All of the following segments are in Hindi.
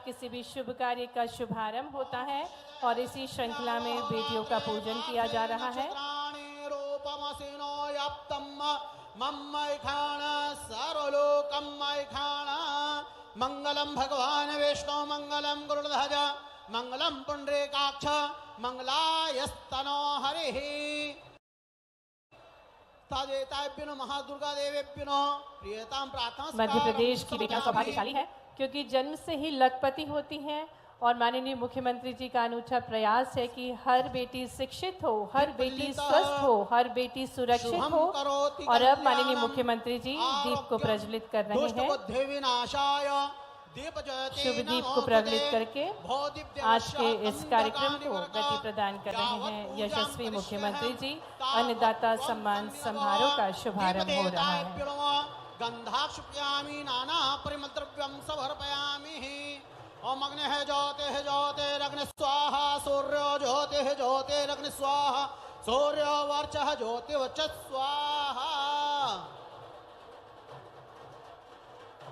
किसी भी शुभ कार्य का शुभारंभ होता है और इसी श्रृंखला में बेटियों का पूजन किया जा रहा है। मंगलम भगवान विष्णु मंगलम गुरुध्वज मंगलम पुंडरीकाक्ष मंगलायस्तनो हरिः। महादुर्गा देवेभ्यो प्रियताम प्रार्थना। मध्य प्रदेश की बेटियां सौभाग्यशाली है क्योंकि जन्म से ही लखपति होती हैं और माननीय मुख्यमंत्री जी का अनूठा प्रयास है कि हर बेटी शिक्षित हो, हर बेटी स्वस्थ हो, हर बेटी सुरक्षित हो। और अब माननीय मुख्यमंत्री जी दीप को प्रज्वलित कर रहे हैं। शुभ दीप को प्रज्वलित करके आज के इस कार्यक्रम को गति प्रदान कर रहे हैं यशस्वी मुख्यमंत्री जी। अन्नदाता सम्मान समारोह का शुभारंभ हो रहा है। गंधाक्षुप्यामि नाना परिमलद्रव्यं समर्पयामि। ओम अग्ने ज्योतिरग्नि स्वाहा सूर्यो ज्योतिरग्नि स्वाहा सूर्यो वर्चः ज्योतिर्वर्चः स्वाहा।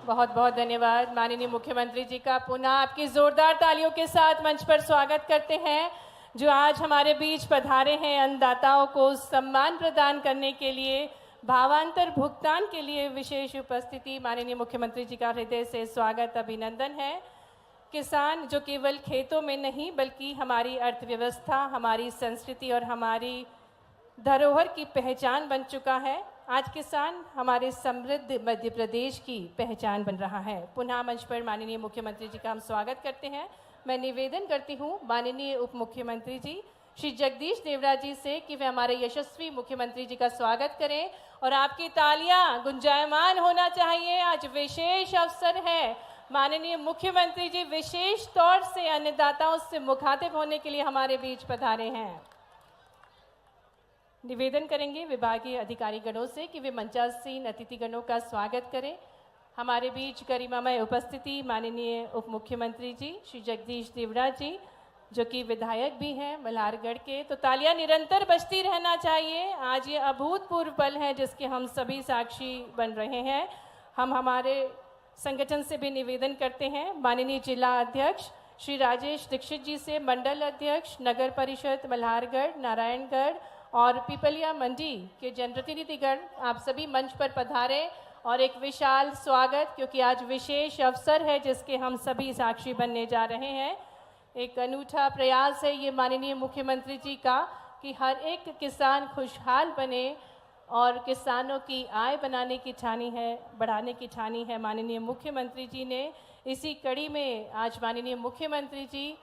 बहुत बहुत धन्यवाद माननीय मुख्यमंत्री जी का। पुनः आपकी जोरदार तालियों के साथ मंच पर स्वागत करते हैं जो आज हमारे बीच पधारे हैं अन्नदाताओं को सम्मान प्रदान करने के लिए, भावांतर भुगतान के लिए विशेष उपस्थिति। माननीय मुख्यमंत्री जी का हृदय से स्वागत अभिनंदन है। किसान जो केवल खेतों में नहीं बल्कि हमारी अर्थव्यवस्था, हमारी संस्कृति और हमारी धरोहर की पहचान बन चुका है। आज किसान हमारे समृद्ध मध्य प्रदेश की पहचान बन रहा है। पुनः मंच पर माननीय मुख्यमंत्री जी का हम स्वागत करते हैं। मैं निवेदन करती हूँ माननीय उप मुख्यमंत्री जी श्री जगदीश देवड़ा जी से कि वे हमारे यशस्वी मुख्यमंत्री जी का स्वागत करें और आपकी तालियां गुंजायमान होना चाहिए। आज विशेष अवसर है। माननीय मुख्यमंत्री जी विशेष तौर से अन्नदाताओं से मुखातिब होने के लिए हमारे बीच पधारे हैं। निवेदन करेंगे विभागीय अधिकारी गणों से कि वे मंचासीन अतिथि गणों का स्वागत करें। हमारे बीच गरिमामय उपस्थिति माननीय उप मुख्यमंत्री जी श्री जगदीश देवड़ा जी जो कि विधायक भी हैं मल्हारगढ़ के, तो तालियां निरंतर बजती रहना चाहिए। आज ये अभूतपूर्व पल है जिसके हम सभी साक्षी बन रहे हैं। हम हमारे संगठन से भी निवेदन करते हैं माननीय जिला अध्यक्ष श्री राजेश दीक्षित जी से, मंडल अध्यक्ष नगर परिषद मल्हारगढ़, नारायणगढ़ और पिपलिया मंडी के जनप्रतिनिधिगण, आप सभी मंच पर पधारें और एक विशाल स्वागत, क्योंकि आज विशेष अवसर है जिसके हम सभी साक्षी बनने जा रहे हैं। एक अनूठा प्रयास है ये माननीय मुख्यमंत्री जी का कि हर एक किसान खुशहाल बने और किसानों की आय बनाने की ठानी है, बढ़ाने की ठानी है माननीय मुख्यमंत्री जी ने। इसी कड़ी में आज माननीय मुख्यमंत्री जी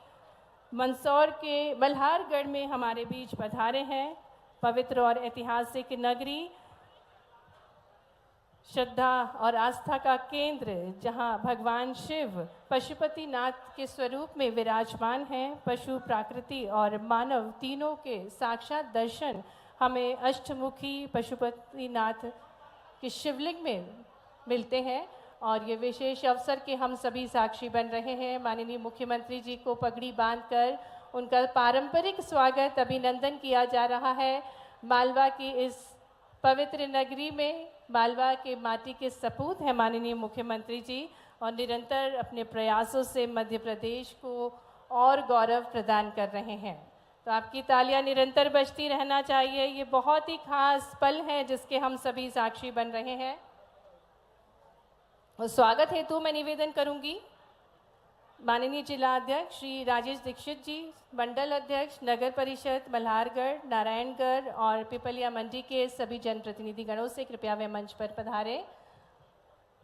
मंदसौर के मल्हारगढ़ में हमारे बीच पधारे हैं। पवित्र और ऐतिहासिक नगरी, श्रद्धा और आस्था का केंद्र, जहां भगवान शिव पशुपति नाथ के स्वरूप में विराजमान हैं। पशु, प्रकृति और मानव तीनों के साक्षात दर्शन हमें अष्टमुखी पशुपति नाथ के शिवलिंग में मिलते हैं और ये विशेष अवसर के हम सभी साक्षी बन रहे हैं। माननीय मुख्यमंत्री जी को पगड़ी बांधकर उनका पारंपरिक स्वागत अभिनंदन किया जा रहा है। मालवा की इस पवित्र नगरी में मालवा के माटी के सपूत हैं माननीय मुख्यमंत्री जी और निरंतर अपने प्रयासों से मध्य प्रदेश को और गौरव प्रदान कर रहे हैं। तो आपकी तालियां निरंतर बजती रहना चाहिए। ये बहुत ही खास पल है जिसके हम सभी साक्षी बन रहे हैं। और स्वागत हेतु मैं निवेदन करूंगी माननीय जिला अध्यक्ष श्री राजेश दीक्षित जी, मंडल अध्यक्ष नगर परिषद मल्हारगढ़, नारायणगढ़ और पिपलिया मंडी के सभी जनप्रतिनिधि गणों से कृपया वे मंच पर पधारें।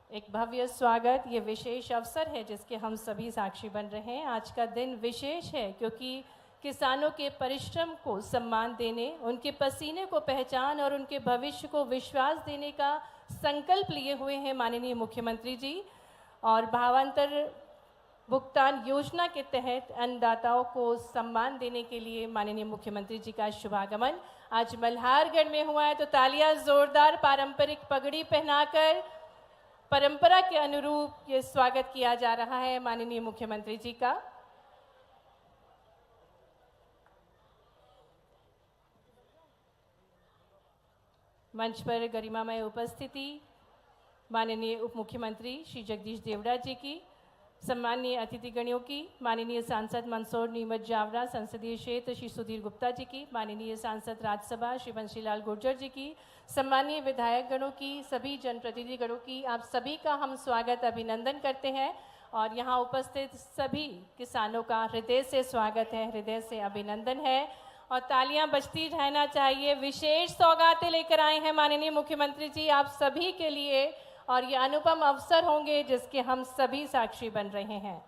एक भव्य स्वागत, ये विशेष अवसर है जिसके हम सभी साक्षी बन रहे हैं। आज का दिन विशेष है क्योंकि किसानों के परिश्रम को सम्मान देने, उनके पसीने को पहचान और उनके भविष्य को विश्वास देने का संकल्प लिए हुए हैं माननीय मुख्यमंत्री जी। और भावांतर भुगतान योजना के तहत अन्नदाताओं को सम्मान देने के लिए माननीय मुख्यमंत्री जी का शुभागमन आज मल्हारगढ़ में हुआ है। तो तालियां जोरदार पारंपरिक पगड़ी पहनाकर परंपरा के अनुरूप ये स्वागत किया जा रहा है माननीय मुख्यमंत्री जी का। मंच पर गरिमामय उपस्थिति माननीय उप मुख्यमंत्री श्री जगदीश देवड़ा जी की, सम्माननीय अतिथिगणों की, माननीय सांसद मंदसौर नीमच जावरा संसदीय क्षेत्र श्री सुधीर गुप्ता जी की, माननीय सांसद राज्यसभा श्री बंशीलाल गुर्जर जी की, सम्माननीय विधायक गणों की, सभी जनप्रतिनिधि गणों की, आप सभी का हम स्वागत अभिनंदन करते हैं और यहाँ उपस्थित सभी किसानों का हृदय से स्वागत है, हृदय से अभिनंदन है और तालियां बजती रहना चाहिए। विशेष सौगातें लेकर आए हैं माननीय मुख्यमंत्री जी आप सभी के लिए और ये अनुपम अवसर होंगे जिसके हम सभी साक्षी बन रहे हैं।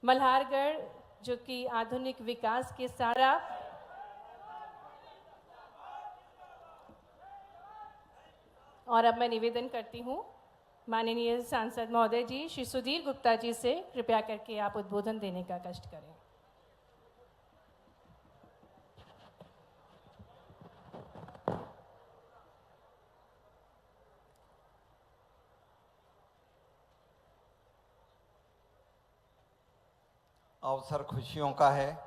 मल्हारगढ़ जो कि आधुनिक विकास के सारा और अब मैं निवेदन करती हूँ माननीय सांसद महोदय जी श्री सुधीर गुप्ता जी से कृपया करके आप उद्बोधन देने का कष्ट करें। अवसर खुशियों का है,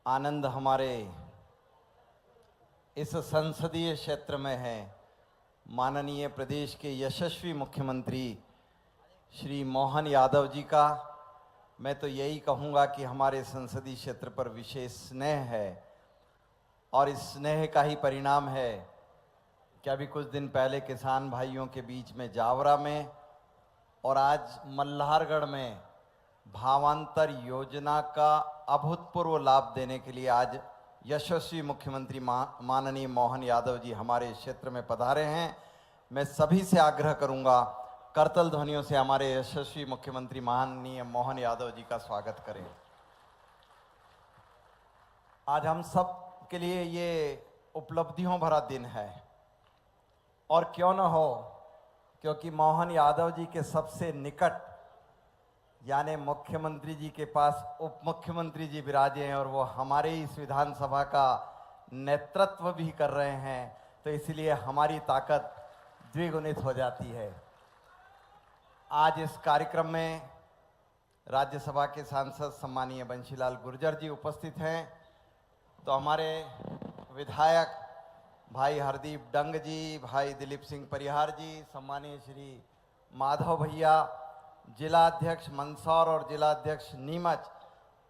आनंद हमारे इस संसदीय क्षेत्र में है। माननीय प्रदेश के यशस्वी मुख्यमंत्री श्री मोहन यादव जी का मैं तो यही कहूँगा कि हमारे संसदीय क्षेत्र पर विशेष स्नेह है और इस स्नेह का ही परिणाम है कि अभी कुछ दिन पहले किसान भाइयों के बीच में जावरा में और आज मल्हारगढ़ में भावांतर योजना का अभूतपूर्व लाभ देने के लिए आज यशस्वी मुख्यमंत्री माननीय मोहन यादव जी हमारे क्षेत्र में पधारे हैं। मैं सभी से आग्रह करूंगा करतल ध्वनियों से हमारे यशस्वी मुख्यमंत्री माननीय मोहन यादव जी का स्वागत करें। आज हम सब के लिए ये उपलब्धियों भरा दिन है और क्यों न हो, क्योंकि मोहन यादव जी के सबसे निकट यानी मुख्यमंत्री जी के पास उप मुख्यमंत्री जी विराजे हैं और वो हमारे इस विधानसभा का नेतृत्व भी कर रहे हैं, तो इसलिए हमारी ताकत द्विगुणित हो जाती है। आज इस कार्यक्रम में राज्यसभा के सांसद सम्मानीय बंशीलाल गुर्जर जी उपस्थित हैं, तो हमारे विधायक भाई हरदीप डंग जी, भाई दिलीप सिंह परिहार जी, सम्मानीय श्री माधव भैया, जिला अध्यक्ष मंदसौर और जिला अध्यक्ष नीमच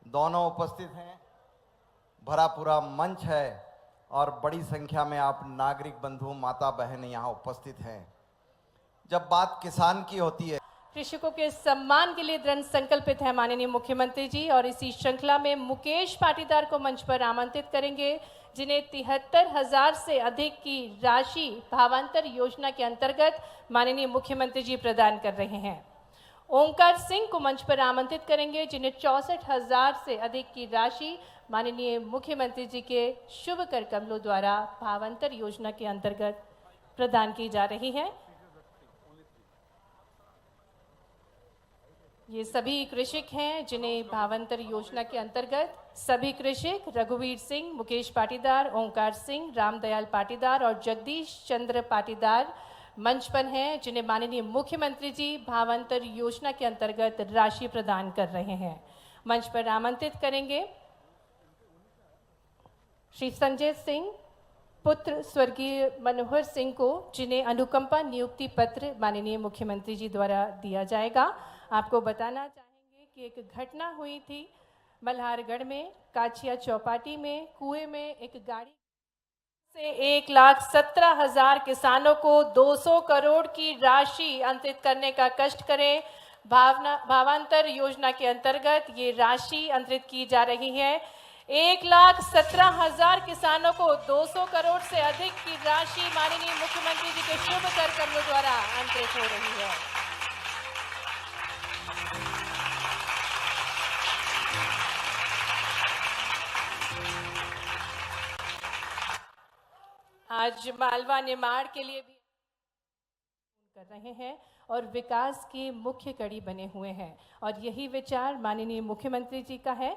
दोनों उपस्थित हैं। भरा पूरा मंच है और बड़ी संख्या में आप नागरिक बंधु माता बहन यहाँ उपस्थित हैं। जब बात किसान की होती है, कृषकों के सम्मान के लिए दृढ़ संकल्पित है माननीय मुख्यमंत्री जी और इसी श्रृंखला में मुकेश पाटीदार को मंच पर आमंत्रित करेंगे जिन्हें 73,000 से अधिक की राशि भावांतर योजना के अंतर्गत माननीय मुख्यमंत्री जी प्रदान कर रहे हैं। ओंकार सिंह को मंच पर आमंत्रित करेंगे जिन्हें 64,000 से अधिक की राशि माननीय मुख्यमंत्री जी के शुभ कर कमलों द्वारा भावांतर योजना के अंतर्गत प्रदान की जा रही है। ये सभी कृषक हैं जिन्हें भावांतर योजना के अंतर्गत सभी कृषक रघुवीर सिंह, मुकेश पाटीदार, ओंकार सिंह, रामदयाल पाटीदार और जगदीश चंद्र पाटीदार मंच पर हैं जिन्हें माननीय मुख्यमंत्री जी भावांतर योजना के अंतर्गत राशि प्रदान कर रहे हैं। मंच पर आमंत्रित करेंगे श्री संजय सिंह पुत्र स्वर्गीय मनोहर सिंह को जिन्हें अनुकंपा नियुक्ति पत्र माननीय मुख्यमंत्री जी द्वारा दिया जाएगा। आपको बताना चाहेंगे कि एक घटना हुई थी मल्हारगढ़ में काछिया चौपाटी में कुएं में एक गाड़ी से 1,17,000 किसानों को 200 करोड़ की राशि अंतरित करने का कष्ट करें। भावांतर योजना के अंतर्गत ये राशि अंतरित की जा रही है। 1,17,000 किसानों को 200 करोड़ से अधिक की राशि माननीय मुख्यमंत्री जी के शुभ कर कमलों द्वारा अंतरित हो रही है। आज मालवा निर्माण के लिए भी कर रहे हैं और विकास की मुख्य कड़ी बने हुए हैं और यही विचार माननीय मुख्यमंत्री जी का है।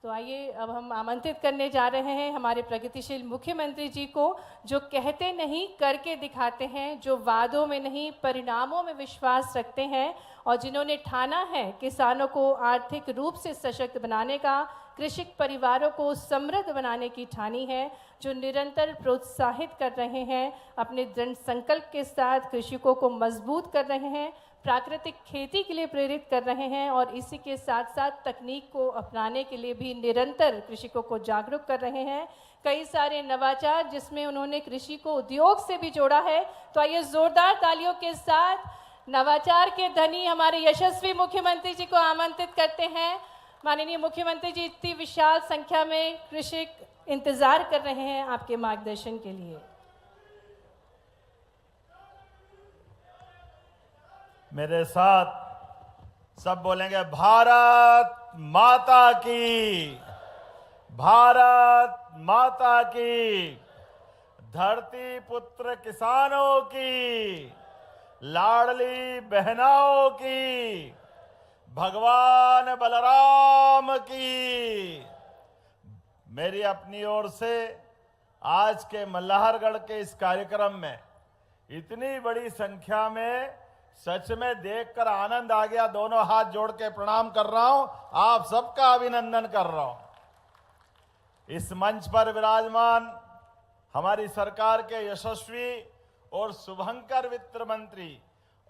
तो आइए अब हम आमंत्रित करने जा रहे हैं हमारे प्रगतिशील मुख्यमंत्री जी को, जो कहते नहीं करके दिखाते हैं, जो वादों में नहीं परिणामों में विश्वास रखते हैं और जिन्होंने ठाना है किसानों को आर्थिक रूप से सशक्त बनाने का, कृषक परिवारों को समृद्ध बनाने की ठानी है, जो निरंतर प्रोत्साहित कर रहे हैं, अपने दृढ़ संकल्प के साथ कृषकों को मजबूत कर रहे हैं, प्राकृतिक खेती के लिए प्रेरित कर रहे हैं और इसी के साथ साथ तकनीक को अपनाने के लिए भी निरंतर कृषकों को जागरूक कर रहे हैं। कई सारे नवाचार जिसमें उन्होंने कृषि को उद्योग से भी जोड़ा है। तो आइए जोरदार तालियों के साथ नवाचार के धनी हमारे यशस्वी मुख्यमंत्री जी को आमंत्रित करते हैं। माननीय मुख्यमंत्री जी, इतनी विशाल संख्या में कृषक इंतजार कर रहे हैं आपके मार्गदर्शन के लिए। मेरे साथ सब बोलेंगे, भारत माता की, भारत माता की। धरती पुत्र किसानों की, लाडली बहनाओं की, भगवान बलराम की। मेरी अपनी ओर से आज के मल्हारगढ़ के इस कार्यक्रम में इतनी बड़ी संख्या में सच में देखकर आनंद आ गया। दोनों हाथ जोड़ के प्रणाम कर रहा हूं, आप सबका अभिनंदन कर रहा हूं। इस मंच पर विराजमान हमारी सरकार के यशस्वी और शुभंकर वित्त मंत्री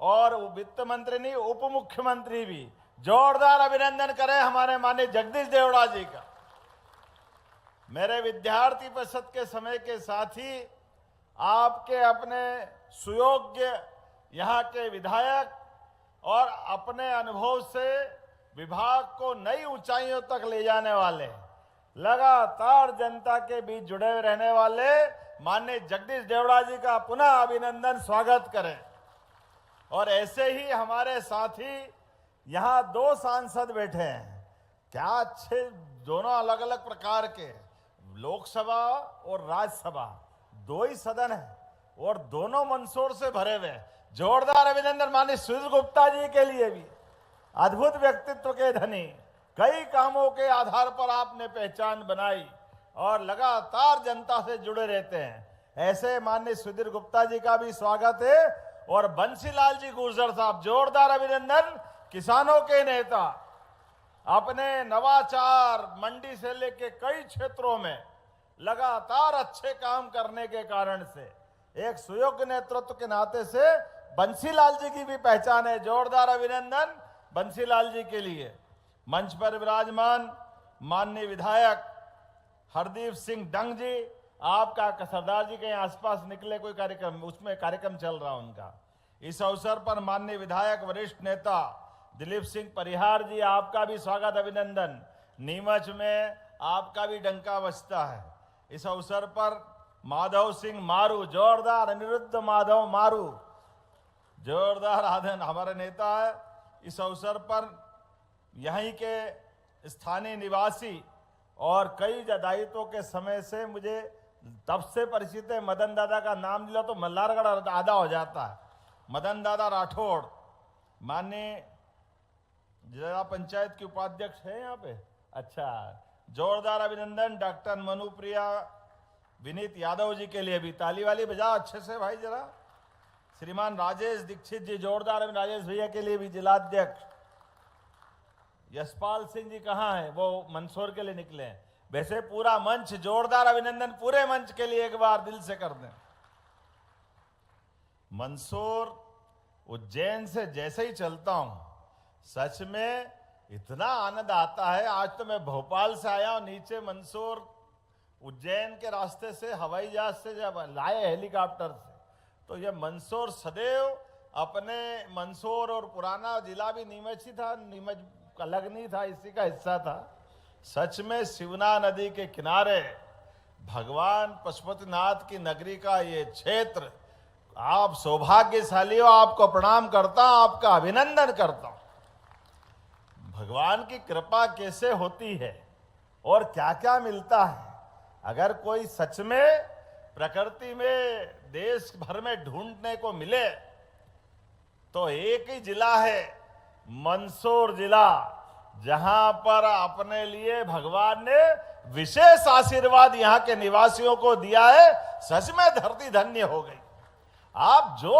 और वित्त मंत्री नहीं, उप मुख्यमंत्री भी, जोरदार अभिनंदन करें हमारे माननीय जगदीश देवड़ा जी का। मेरे विद्यार्थी परिषद के समय के साथ ही आपके अपने सुयोग्य यहाँ के विधायक और अपने अनुभव से विभाग को नई ऊंचाइयों तक ले जाने वाले, लगातार जनता के बीच जुड़े रहने वाले माननीय जगदीश देवड़ा जी का पुनः अभिनंदन, स्वागत करें। और ऐसे ही हमारे साथी यहाँ दो सांसद बैठे हैं, क्या अच्छे, दोनों अलग अलग प्रकार के, लोकसभा और राज्यसभा, दो ही सदन है और दोनों मंदसौर से भरे हुए। जोरदार अभिनंदन माननीय सुधीर गुप्ता जी के लिए भी, अद्भुत व्यक्तित्व के धनी, कई कामों के आधार पर आपने पहचान बनाई और लगातार जनता से जुड़े रहते हैं। ऐसे माननीय सुधीर गुप्ता जी का भी स्वागत है। और बंसीलाल जी गुर्जर साहब, जोरदार अभिनंदन, किसानों के नेता, अपने नवाचार मंडी से लेके कई क्षेत्रों में लगातार अच्छे काम करने के कारण से एक सुयोग्य नेतृत्व के नाते से बंसीलाल जी की भी पहचान है। जोरदार अभिनंदन बंसीलाल जी के लिए। मंच पर विराजमान माननीय विधायक हरदीप सिंह डंग जी, आपका सरदार जी के आसपास निकले कोई कार्यक्रम, उसमें कार्यक्रम चल रहा उनका। इस अवसर पर माननीय विधायक वरिष्ठ नेता दिलीप सिंह परिहार जी, आपका भी स्वागत अभिनंदन। नीमच में आपका भी डंका बजता है। इस अवसर पर माधव सिंह मारू, जोरदार, अनिरुद्ध माधव मारू, जोरदार आदन हमारे नेता है। इस अवसर पर यहीं के स्थानीय निवासी और कई दायित्वों के समय से मुझे तब से परिचित है। मदन दादा का नाम लिया तो मल्हारगढ़ आधा हो जाता है। मदन दादा राठौड़, माननीय जिला पंचायत के उपाध्यक्ष है यहाँ पे। अच्छा, जोरदार अभिनंदन डॉक्टर मनुप्रिया विनीत यादव जी के लिए भी, ताली वाली बजाओ अच्छे से भाई जरा। श्रीमान राजेश दीक्षित जी, जोरदार अभिनंदन राजेश भैया के लिए भी, जिलाध्यक्ष। यशपाल सिंह जी कहाँ हैं, वो मंदसौर के लिए निकले हैं। वैसे पूरा मंच, जोरदार अभिनंदन पूरे मंच के लिए एक बार दिल से कर दें। मंदसौर उज्जैन से जैसे ही चलता हूं, सच में इतना आनंद आता है। आज तो मैं भोपाल से आया हूं, नीचे मंदसौर उज्जैन के रास्ते से हवाई जहाज से जब लाए हेलीकॉप्टर से, तो ये मंदसौर सदैव अपने मंदसौर और पुराना जिला भी नीमच ही था, नीमच अलग नहीं था, इसी का हिस्सा था। सच में शिवना नदी के किनारे भगवान पशुपतिनाथ की नगरी का ये क्षेत्र, आप सौभाग्यशाली हो। आपको प्रणाम करता हूं, आपका अभिनंदन करता हूं। भगवान की कृपा कैसे होती है और क्या क्या मिलता है। अगर कोई सच में प्रकृति में देश भर में ढूंढने को मिले तो एक ही जिला है, मंदसौर जिला, जहां पर अपने लिए भगवान ने विशेष आशीर्वाद यहां के निवासियों को दिया है। सच में धरती धन्य हो गई। आप जो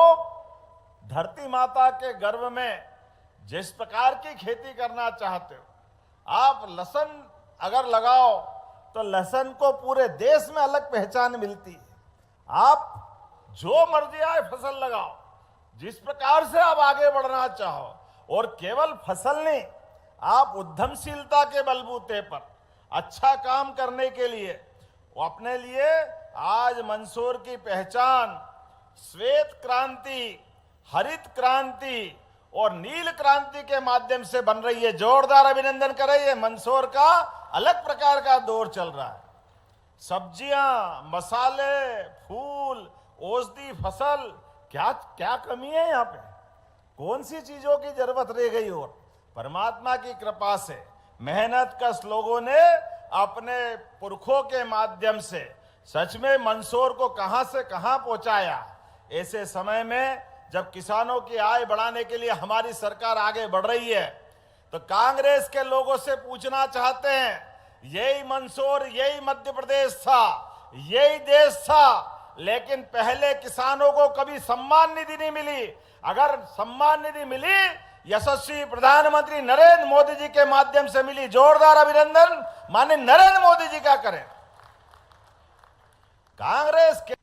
धरती माता के गर्भ में जिस प्रकार की खेती करना चाहते हो, आप लहसुन अगर लगाओ तो लहसुन को पूरे देश में अलग पहचान मिलती है। आप जो मर्जी आए फसल लगाओ, जिस प्रकार से आप आगे बढ़ना चाहो, और केवल फसल नहीं, आप उद्यमशीलता के बलबूते पर अच्छा काम करने के लिए वो अपने लिए आज मंदसौर की पहचान श्वेत क्रांति, हरित क्रांति और नील क्रांति के माध्यम से बन रही है। जोरदार अभिनंदन करें। मंदसौर का अलग प्रकार का दौर चल रहा है। सब्जियां, मसाले, फूल, औषधि फसल, क्या क्या कमी है यहाँ पे? कौन सी चीजों की जरूरत रह गई? और परमात्मा की कृपा से मेहनत कश लोगों ने अपने पुरखों के माध्यम से सच में मंदसौर को कहां से कहां पहुंचाया। ऐसे समय में जब किसानों की आय बढ़ाने के लिए हमारी सरकार आगे बढ़ रही है, तो कांग्रेस के लोगों से पूछना चाहते हैं, यही मंदसौर, यही मध्य प्रदेश था, यही देश था, लेकिन पहले किसानों को कभी सम्मान निधि नहीं मिली। अगर सम्मान निधि मिली, यशस्वी प्रधानमंत्री नरेंद्र मोदी जी के माध्यम से मिली। जोरदार अभिनंदन माननीय नरेंद्र मोदी जी का करें। कांग्रेस के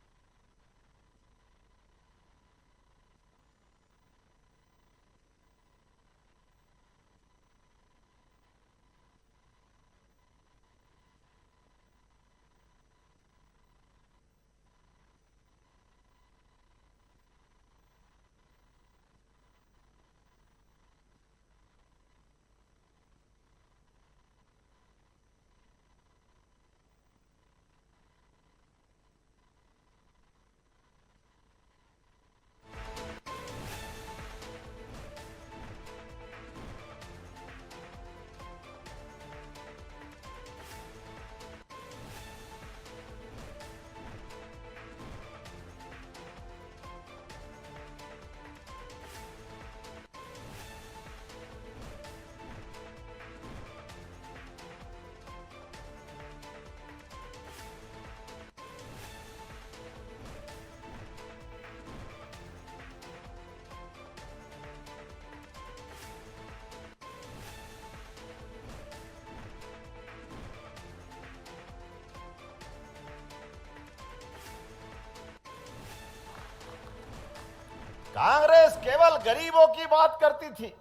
कांग्रेस केवल गरीबों की बात करती थी,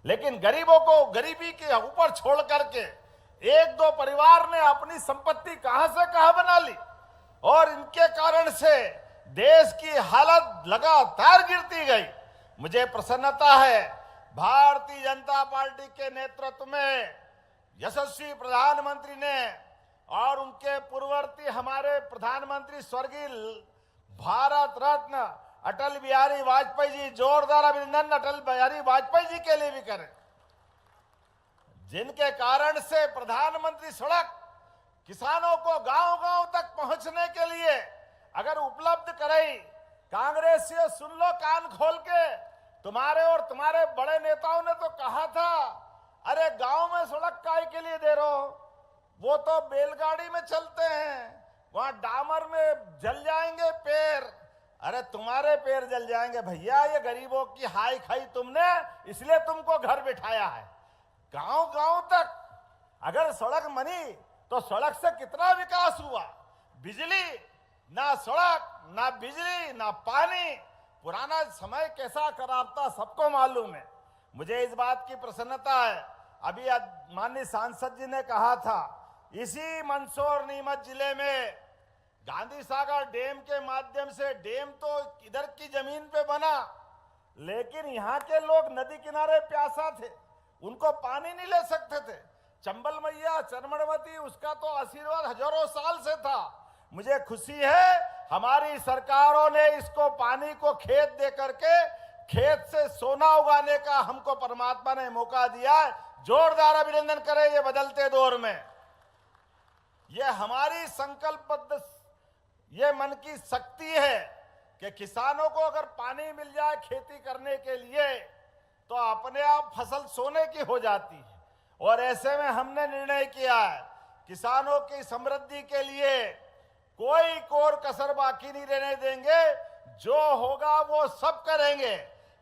लेकिन गरीबों को गरीबी के ऊपर छोड़ करके एक दो परिवार ने अपनी संपत्ति कहां से कहां बना ली, और इनके कारण से देश की हालत लगातार गिरती गई। मुझे प्रसन्नता है भारतीय जनता पार्टी के नेतृत्व में यशस्वी प्रधानमंत्री ने और उनके पूर्ववर्ती हमारे प्रधानमंत्री स्वर्गीय भारत रत्न अटल बिहारी वाजपेयी जी, जोरदार अभिनंदन अटल बिहारी वाजपेयी जी के लिए भी करें, जिनके कारण से प्रधानमंत्री सड़क किसानों को गांव-गांव तक पहुंचने के लिए अगर उपलब्ध कराई। कांग्रेसियों सुन लो कान खोल के, तुम्हारे और तुम्हारे बड़े नेताओं ने तो कहा था, अरे गांव में सड़क काहे के लिए दे रहे हो, वो तो बैलगाड़ी में चलते हैं, वहां डामर में जल जाएंगे पैर। अरे तुम्हारे पैर जल जाएंगे भैया, ये गरीबों की हाई खाई तुमने, इसलिए तुमको घर बिठाया है। गांव-गांव तक अगर सड़क बनी तो सड़क से कितना विकास हुआ। बिजली ना, सड़क ना, बिजली ना, पानी। पुराना समय कैसा खराब था सबको मालूम है। मुझे इस बात की प्रसन्नता है, अभी माननीय सांसद जी ने कहा था, इसी मंदसौर नीमच जिले में गांधी सागर डैम के माध्यम से, डैम तो इधर की जमीन पे बना, लेकिन यहाँ के लोग नदी किनारे प्यासा थे, उनको पानी नहीं ले सकते थे। चंबल मैया, चरमणवती, उसका तो आशीर्वाद हजारों साल से था। मुझे खुशी है हमारी सरकारों ने इसको पानी को खेत दे करके खेत से सोना उगाने का हमको परमात्मा ने मौका दिया है। जोरदार अभिनंदन करें ये बदलते दौर में। ये हमारी संकल्पबद्ध, ये मन की शक्ति है कि किसानों को अगर पानी मिल जाए खेती करने के लिए तो अपने आप फसल सोने की हो जाती है। और ऐसे में हमने निर्णय किया है, किसानों की समृद्धि के लिए कोई कोर कसर बाकी नहीं रहने देंगे, जो होगा वो सब करेंगे।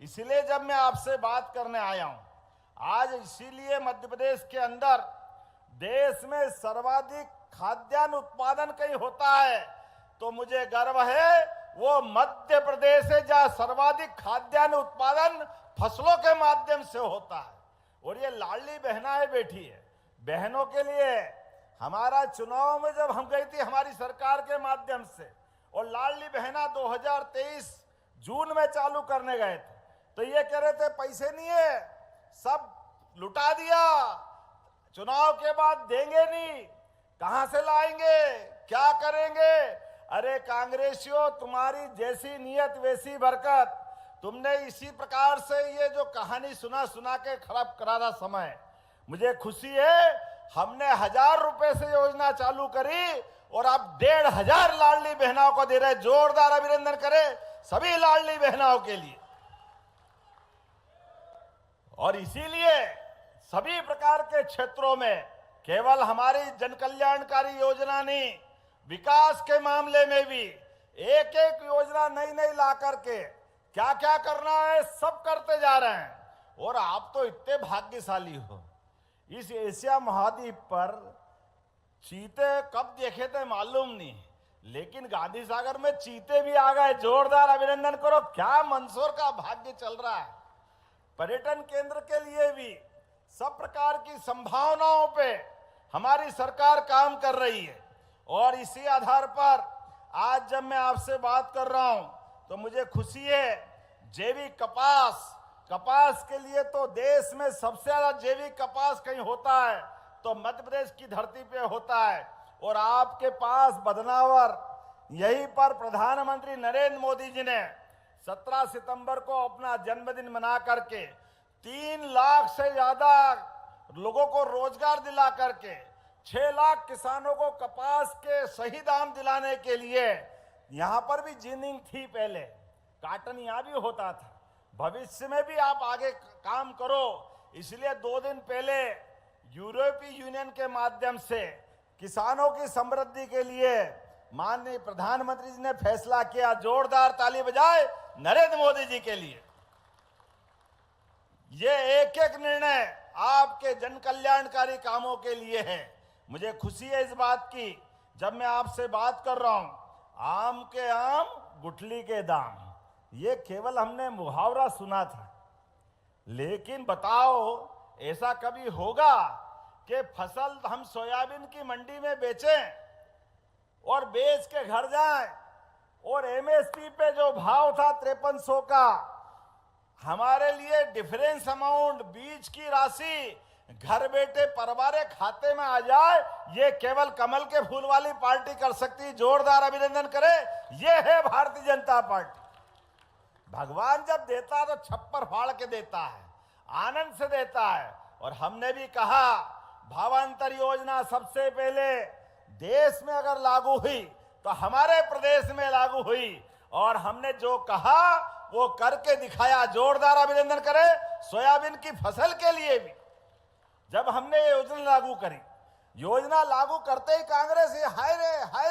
इसलिए जब मैं आपसे बात करने आया हूं आज, इसीलिए मध्य प्रदेश के अंदर देश में सर्वाधिक खाद्यान्न उत्पादन कहीं होता है तो मुझे गर्व है, वो मध्य प्रदेश है जहां सर्वाधिक खाद्यान्न उत्पादन फसलों के माध्यम से होता है। और ये लाडली बहनाएं बैठी है, बहनों के लिए हमारा चुनाव में जब हम गई थी हमारी सरकार के माध्यम से, और लाडली बहना 2023 जून में चालू करने गए थे, तो ये कह रहे थे पैसे नहीं है, सब लुटा दिया, चुनाव के बाद देंगे नहीं, कहां से लाएंगे, क्या करेंगे। अरे कांग्रेसियों, तुम्हारी जैसी नियत वैसी बरकत। तुमने इसी प्रकार से ये जो कहानी सुना के खराब करारा समय, मुझे खुशी है हमने 1000 रुपए से योजना चालू करी और अब 1500 लाडली बहनाओं को दे रहे। जोरदार अभिनंदन करें सभी लाडली बहनाओं के लिए। और इसीलिए सभी प्रकार के क्षेत्रों में केवल हमारी जन कल्याणकारी योजना नहीं, विकास के मामले में भी एक एक योजना नई नई ला करके क्या क्या करना है सब करते जा रहे हैं। और आप तो इतने भाग्यशाली हो, इस एशिया महाद्वीप पर चीते कब देखे थे मालूम नहीं, लेकिन गांधी सागर में चीते भी आ गए। जोरदार अभिनंदन करो, क्या मंदसौर का भाग्य चल रहा है। पर्यटन केंद्र के लिए भी सब प्रकार की संभावनाओं पे हमारी सरकार काम कर रही है। और इसी आधार पर आज जब मैं आपसे बात कर रहा हूं तो मुझे खुशी है, जैविक कपास के लिए तो देश में सबसे ज्यादा जैविक कपास कहीं होता है तो मध्य प्रदेश की धरती पे होता है। और आपके पास बदनावर, यहीं पर प्रधानमंत्री नरेंद्र मोदी जी ने 17 सितंबर को अपना जन्मदिन मना करके 3 लाख से ज्यादा लोगों को रोजगार दिला करके 6 लाख किसानों को कपास के सही दाम दिलाने के लिए, यहां पर भी जिनिंग थी, पहले काटन यहां भी होता था, भविष्य में भी आप आगे काम करो। इसलिए 2 दिन पहले यूरोपीय यूनियन के माध्यम से किसानों की समृद्धि के लिए माननीय प्रधानमंत्री जी ने फैसला किया। जोरदार ताली बजाए नरेंद्र मोदी जी के लिए। ये एक एक निर्णय आपके जन कल्याणकारी कामों के लिए है। मुझे खुशी है इस बात की, जब मैं आपसे बात कर रहा हूं, आम के आम गुठली के दाम, ये केवल हमने मुहावरा सुना था, लेकिन बताओ ऐसा कभी होगा कि फसल हम सोयाबीन की मंडी में बेचें और बेच के घर जाएं और एमएसपी पे जो भाव था 5300 का, हमारे लिए डिफरेंस अमाउंट बीज की राशि घर बैठे परिवार खाते में आ जाए, ये केवल कमल के फूल वाली पार्टी कर सकती। जोरदार अभिनंदन करें, ये है भारतीय जनता पार्टी। भगवान जब देता है तो छप्पर फाड़ के देता है, आनंद से देता है। और हमने भी कहा भावांतर योजना सबसे पहले देश में अगर लागू हुई तो हमारे प्रदेश में लागू हुई, और हमने जो कहा वो करके दिखाया। जोरदार अभिनंदन करें सोयाबीन की फसल के लिए भी। जब हमने ये योजना लागू करी, योजना लागू करते ही कांग्रेस ये हाय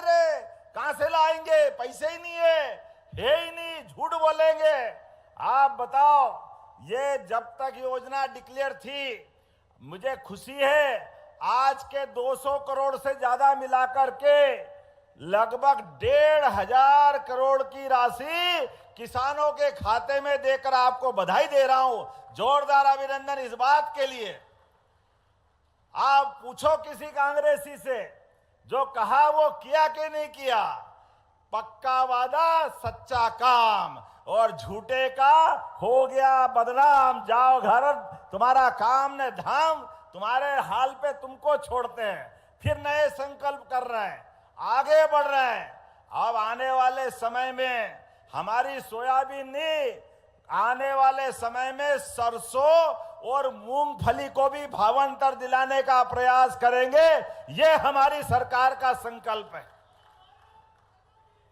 रे कहां से लाएंगे, पैसे ही नहीं है ही नहीं, झूठ बोलेंगे। आप बताओ, ये जब तक योजना डिक्लेयर थी, मुझे खुशी है आज के 200 करोड़ से ज्यादा मिलाकर के लगभग 1500 करोड़ की राशि किसानों के खाते में देकर आपको बधाई दे रहा हूं। जोरदार अभिनंदन इस बात के लिए। आप पूछो किसी कांग्रेसी से, जो कहा वो किया कि नहीं किया। पक्का वादा सच्चा काम, और झूठे का हो गया बदनाम। जाओ घर, तुम्हारा काम ने धाम, तुम्हारे हाल पे तुमको छोड़ते हैं। फिर नए संकल्प कर रहे हैं, आगे बढ़ रहे हैं। अब आने वाले समय में हमारी सोयाबीन नहीं, आने वाले समय में सरसों और मूंगफली को भी भावांतर दिलाने का प्रयास करेंगे। ये हमारी सरकार का संकल्प है।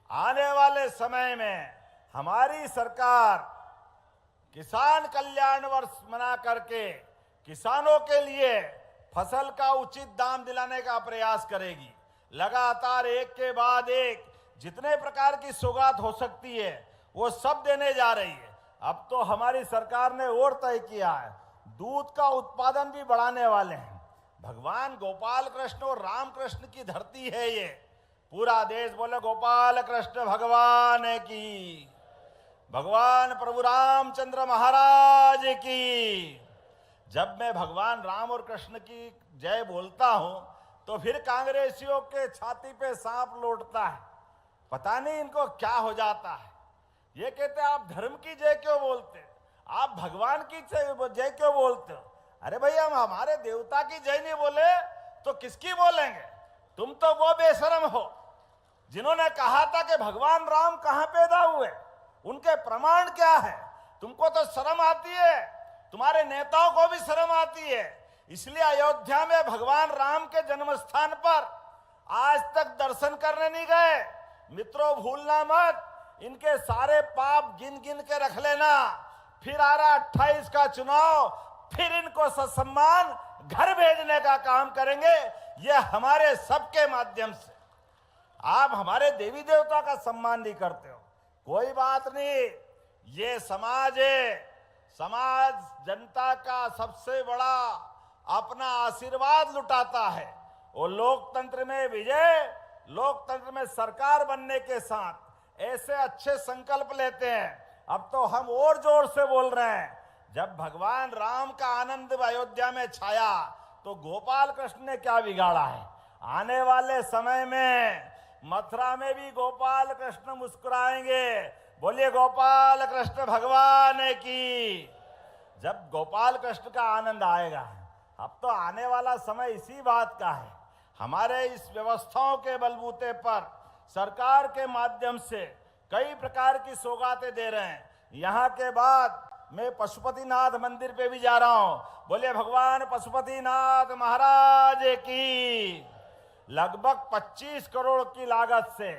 आने वाले समय में हमारी सरकार किसान कल्याण वर्ष मना करके किसानों के लिए फसल का उचित दाम दिलाने का प्रयास करेगी। लगातार एक के बाद एक जितने प्रकार की सौगात हो सकती है वो सब देने जा रही है। अब तो हमारी सरकार ने और तय किया है, दूध का उत्पादन भी बढ़ाने वाले हैं। भगवान गोपाल कृष्ण और राम कृष्ण की धरती है ये। पूरा देश बोले गोपाल कृष्ण भगवान की, भगवान प्रभु रामचंद्र महाराज की। जब मैं भगवान राम और कृष्ण की जय बोलता हूं तो फिर कांग्रेसियों के छाती पे सांप लौटता है। पता नहीं इनको क्या हो जाता है। ये कहते हैं आप धर्म की जय क्यों बोलते, आप भगवान की जय क्यों बोलते हो? अरे भाई हम हमारे देवता की जय नहीं बोले तो किसकी बोलेंगे? तुम तो वो बेशरम हो जिन्होंने कहा था कि भगवान राम कहां पैदा हुए, उनके प्रमाण क्या है? तुमको तो शर्म आती है, तुम्हारे नेताओं को भी शर्म आती है। इसलिए अयोध्या में भगवान राम के जन्म स्थान पर आज तक दर्शन करने नहीं गए। मित्रों भूलना मत, इनके सारे पाप गिन गिन के रख लेना। फिर आ रहा 28 का चुनाव, फिर इनको ससम्मान घर भेजने का काम करेंगे, ये हमारे सबके माध्यम से। आप हमारे देवी देवता का सम्मान नहीं करते हो, कोई बात नहीं, ये समाज है, समाज जनता का सबसे बड़ा अपना आशीर्वाद लुटाता है। और लोकतंत्र में विजय, लोकतंत्र में सरकार बनने के साथ ऐसे अच्छे संकल्प लेते हैं। अब तो हम और जोर से बोल रहे हैं, जब भगवान राम का आनंद अयोध्या में छाया तो गोपाल कृष्ण ने क्या बिगाड़ा है? आने वाले समय में मथुरा में भी गोपाल कृष्ण मुस्कुराएंगे। बोलिए गोपाल कृष्ण भगवान की। जब गोपाल कृष्ण का आनंद आएगा, अब तो आने वाला समय इसी बात का है। हमारे इस व्यवस्थाओं के बलबूते पर सरकार के माध्यम से कई प्रकार की सौगातें दे रहे हैं। यहाँ के बाद मैं पशुपतिनाथ मंदिर पे भी जा रहा हूं। बोले भगवान पशुपतिनाथ महाराज की। लगभग 25 करोड़ की लागत से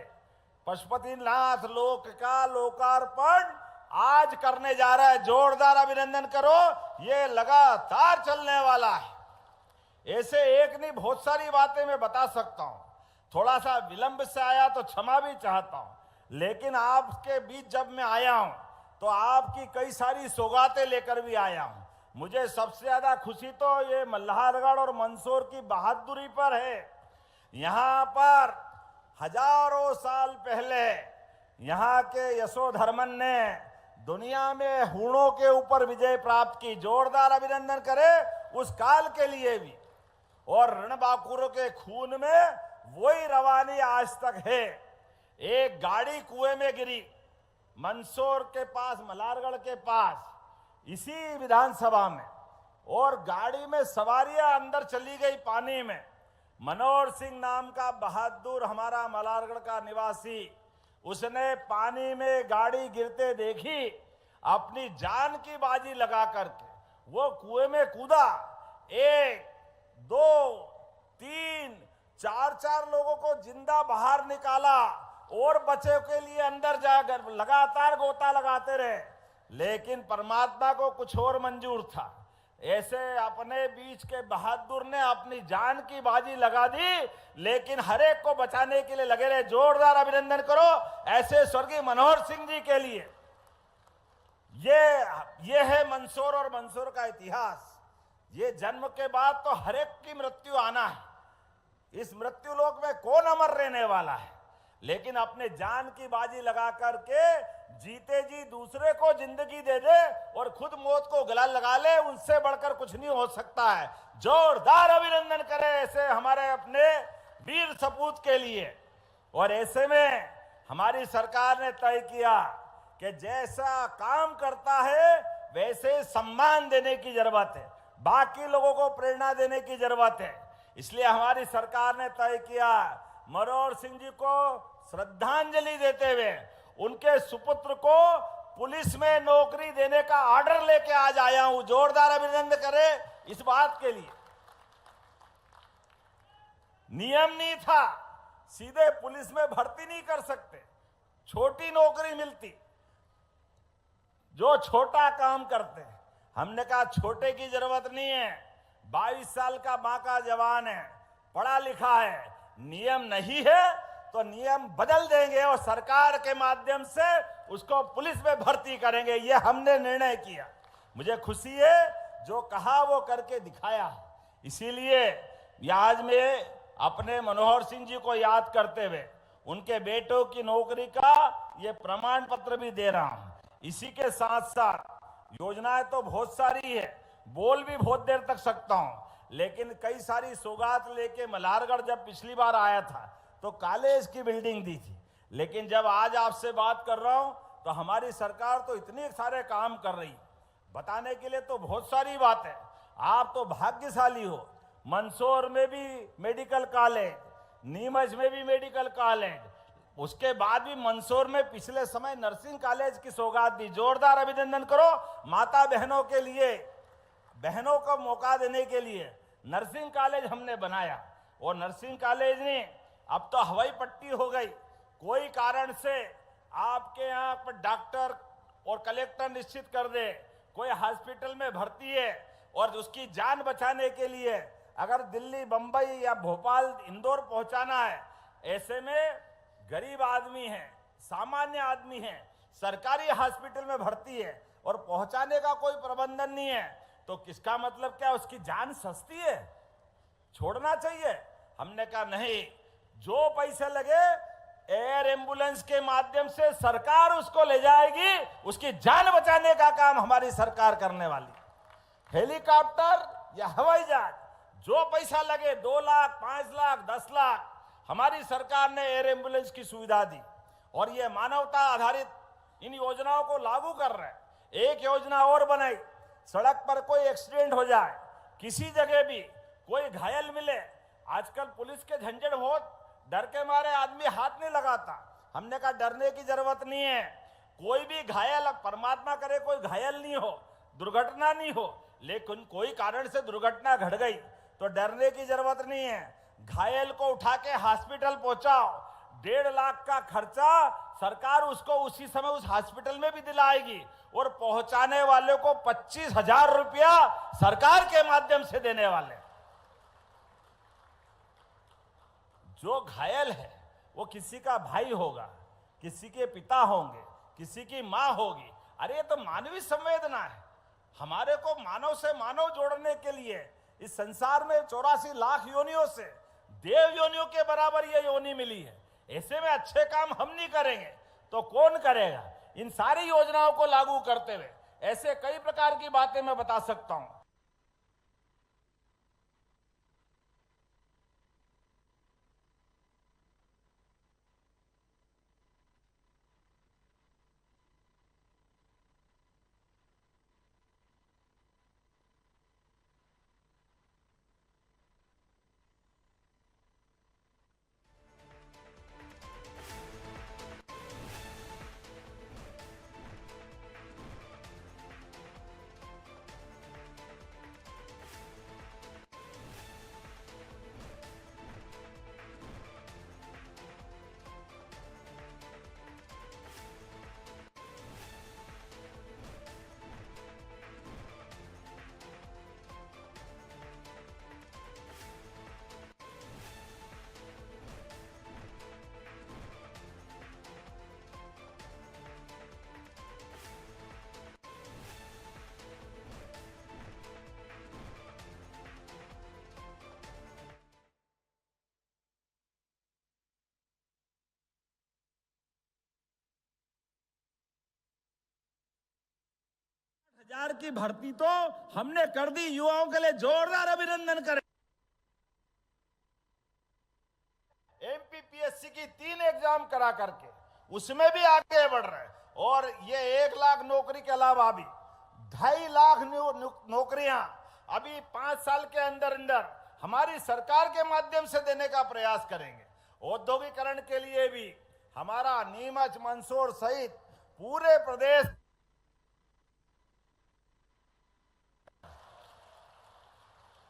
पशुपतिनाथ लोक का लोकार्पण आज करने जा रहा है। जोरदार अभिनंदन करो, ये लगातार चलने वाला है। ऐसे एक नहीं, बहुत सारी बातें मैं बता सकता हूं। थोड़ा सा विलंब से आया तो क्षमा भी चाहता हूं, लेकिन आपके बीच जब मैं आया हूं तो आपकी कई सारी सौगातें लेकर भी आया हूं। मुझे सबसे ज्यादा खुशी तो ये मल्हारगढ़ और मंदसौर की बहादुरी पर है। यहां पर हजारों साल पहले यहाँ के यशोधर्मन ने दुनिया में हूणों के ऊपर विजय प्राप्त की। जोरदार अभिनंदन करें उस काल के लिए भी। और रणबांकुरों के खून में वही रवानी आज तक है। एक गाड़ी कुएं में गिरी मंदसौर के पास, मल्हारगढ़ के पास, इसी विधानसभा में, और गाड़ी में सवारियां अंदर चली गई पानी में। मनोहर सिंह नाम का बहादुर हमारा मल्हारगढ़ का निवासी, उसने पानी में गाड़ी गिरते देखी, अपनी जान की बाजी लगा करके वो कुएं में कूदा। 1, 2, 3, 4 लोगों को जिंदा बाहर निकाला और बचे के लिए अंदर जाकर लगातार गोता लगाते रहे। लेकिन परमात्मा को कुछ और मंजूर था। ऐसे अपने बीच के बहादुर ने अपनी जान की बाजी लगा दी, लेकिन हर एक को बचाने के लिए लगे रहे। जोरदार अभिनंदन करो ऐसे स्वर्गीय मनोहर सिंह जी के लिए। ये है मंदसौर और मंदसौर का इतिहास। ये जन्म के बाद तो हर एक की मृत्यु आना है। इस मृत्यु लोक में कौन अमर रहने वाला है, लेकिन अपने जान की बाजी लगा करके जीते जी दूसरे को जिंदगी दे दे और खुद मौत को गला लगा ले, उनसे बढ़कर कुछ नहीं हो सकता है। जोरदार अभिनंदन करें ऐसे हमारे अपने वीर सपूत के लिए। और ऐसे में हमारी सरकार ने तय किया कि जैसा काम करता है वैसे सम्मान देने की जरूरत है, बाकी लोगों को प्रेरणा देने की जरूरत है। इसलिए हमारी सरकार ने तय किया मनोहर सिंह जी को श्रद्धांजलि देते हुए उनके सुपुत्र को पुलिस में नौकरी देने का ऑर्डर लेके आज आया हूं। जोरदार अभिनंदन करें इस बात के लिए। नियम नहीं था, सीधे पुलिस में भर्ती नहीं कर सकते, छोटी नौकरी मिलती जो छोटा काम करते हैं। हमने कहा छोटे की जरूरत नहीं है, 22 साल का बांका जवान है, पढ़ा लिखा है, नियम नहीं है तो नियम बदल देंगे और सरकार के माध्यम से उसको पुलिस में भर्ती करेंगे। ये हमने निर्णय किया। मुझे खुशी है, जो कहा वो करके दिखाया। इसीलिए आज में अपने मनोहर सिंह जी को याद करते हुए उनके बेटों की नौकरी का ये प्रमाण पत्र भी दे रहा हूं। इसी के साथ साथ योजनाएं तो बहुत सारी है, बोल भी बहुत देर तक सकता हूं, लेकिन कई सारी सौगात लेके मल्हारगढ़ जब पिछली बार आया था तो कॉलेज की बिल्डिंग दी थी, लेकिन जब आज आपसे बात कर रहा हूं तो हमारी सरकार तो इतने सारे काम कर रही, बताने के लिए तो बहुत सारी बात है। आप तो भाग्यशाली हो, मंदसौर में भी मेडिकल कॉलेज, नीमच में भी मेडिकल कॉलेज, उसके बाद भी मंदसौर में पिछले समय नर्सिंग कॉलेज की सौगात दी। जोरदार अभिनंदन करो माता बहनों के लिए, बहनों को मौका देने के लिए नर्सिंग कॉलेज हमने बनाया। और नर्सिंग कॉलेज ने अब तो हवाई पट्टी हो गई, कोई कारण से आपके यहाँ पर डॉक्टर और कलेक्टर निश्चित कर दे कोई हॉस्पिटल में भर्ती है और उसकी जान बचाने के लिए अगर दिल्ली, बंबई या भोपाल, इंदौर पहुंचाना है, ऐसे में गरीब आदमी है, सामान्य आदमी है, सरकारी हॉस्पिटल में भर्ती है और पहुंचाने का कोई प्रबंधन नहीं है, तो किसका मतलब क्या उसकी जान सस्ती है, छोड़ना चाहिए। हमने कहा नहीं, जो पैसे लगे एयर एम्बुलेंस के माध्यम से सरकार उसको ले जाएगी, उसकी जान बचाने का काम हमारी सरकार करने वाली। हेलीकॉप्टर या हवाई जहाज, जो पैसा लगे 2 लाख, 5 लाख, 10 लाख, हमारी सरकार ने एयर एम्बुलेंस की सुविधा दी और ये मानवता आधारित इन योजनाओं को लागू कर रहे हैं। एक योजना और बनाई, सड़क पर कोई एक्सीडेंट हो जाए, किसी जगह भी कोई घायल मिले, आजकल पुलिस के झंझट बहुत, डर के मारे आदमी हाथ नहीं लगाता। हमने कहा डरने की जरूरत नहीं है, कोई भी घायल, परमात्मा करे कोई घायल नहीं हो, दुर्घटना नहीं हो, लेकिन कोई कारण से दुर्घटना घट गई तो डरने की जरूरत नहीं है। घायल को उठा के हॉस्पिटल पहुंचाओ, 1.5 लाख का खर्चा सरकार उसको उसी समय उस हॉस्पिटल में भी दिलाएगी और पहुंचाने वाले को 25,000 रुपया सरकार के माध्यम से देने वाले। जो घायल है वो किसी का भाई होगा, किसी के पिता होंगे, किसी की मां होगी। अरे ये तो मानवीय संवेदना है। हमारे को मानव से मानव जोड़ने के लिए इस संसार में 84 लाख योनियों से देव योनियों के बराबर ये योनि मिली है। ऐसे में अच्छे काम हम नहीं करेंगे तो कौन करेगा। इन सारी योजनाओं को लागू करते हुए ऐसे कई प्रकार की बातें मैं बता सकता हूं। हजार की भर्ती तो हमने कर दी, युवाओं के लिए जोरदार अभिनंदन करें। एमपीपीएससी की 3 एग्जाम करा करके उसमें भी आगे बढ़ रहे हैं और ये 1 लाख नौकरी के अलावा भी 2.5 लाख नौकरियां अभी 5 साल के अंदर अंदर हमारी सरकार के माध्यम से देने का प्रयास करेंगे। औद्योगिकरण के लिए भी हमारा नीमच, मंदसौर सहित पूरे प्रदेश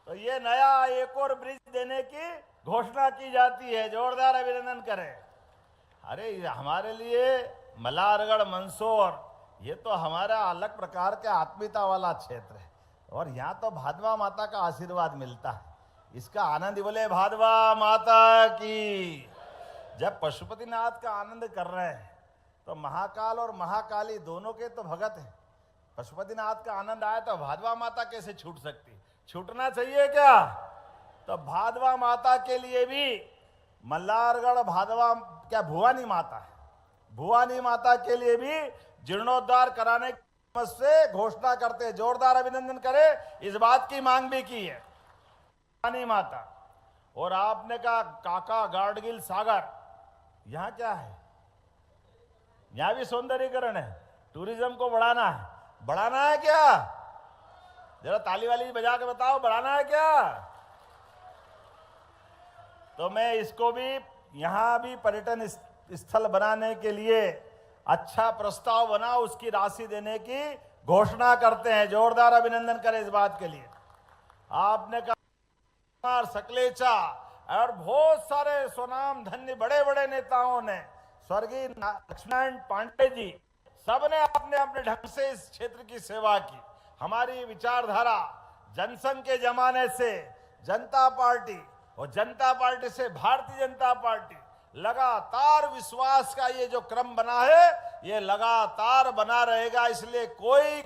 तो ये नया एक और ब्रिज देने की घोषणा की जाती है। जोरदार अभिनंदन करें। अरे हमारे लिए मल्हारगढ़, मंदसौर ये तो हमारा अलग प्रकार के आत्मीयता वाला क्षेत्र है और यहाँ तो भादवा माता का आशीर्वाद मिलता है। इसका आनंद बोले भादवा माता की। जब पशुपतिनाथ का आनंद कर रहे हैं तो महाकाल और महाकाली दोनों के तो भगत हैं। पशुपतिनाथ का आनंद आया तो भादवा माता कैसे छूट सकती? छूटना चाहिए क्या? तो भादवा माता के लिए भी मल्हारगढ़ भादवा क्या भुवानी माता है, भुवानी माता के लिए भी जीर्णोद्धार कराने से घोषणा करते, जोरदार अभिनंदन करें, इस बात की मांग भी की है भवानी माता। और आपने कहा काका गाडगिल सागर, यहां क्या है? यहां भी सौंदर्यीकरण है, टूरिज्म को बढ़ाना है क्या? जरा ताली वाली बजा के बताओ, बढ़ाना है क्या? तो मैं इसको भी यहां भी पर्यटन स्थल बनाने के लिए अच्छा प्रस्ताव बना, उसकी राशि देने की घोषणा करते हैं। जोरदार अभिनंदन करें इस बात के लिए। आपने कहा सकलेचा और बहुत सारे स्वनाम धन्य बड़े बड़े नेताओं ने, स्वर्गीय लक्ष्मण पांडे जी, सबने अपने अपने ढंग से इस क्षेत्र की सेवा की। हमारी विचारधारा जनसंघ के जमाने से जनता पार्टी और जनता पार्टी से भारतीय जनता पार्टी, लगातार विश्वास का ये जो क्रम बना है, ये लगातार बना रहेगा। इसलिए कोई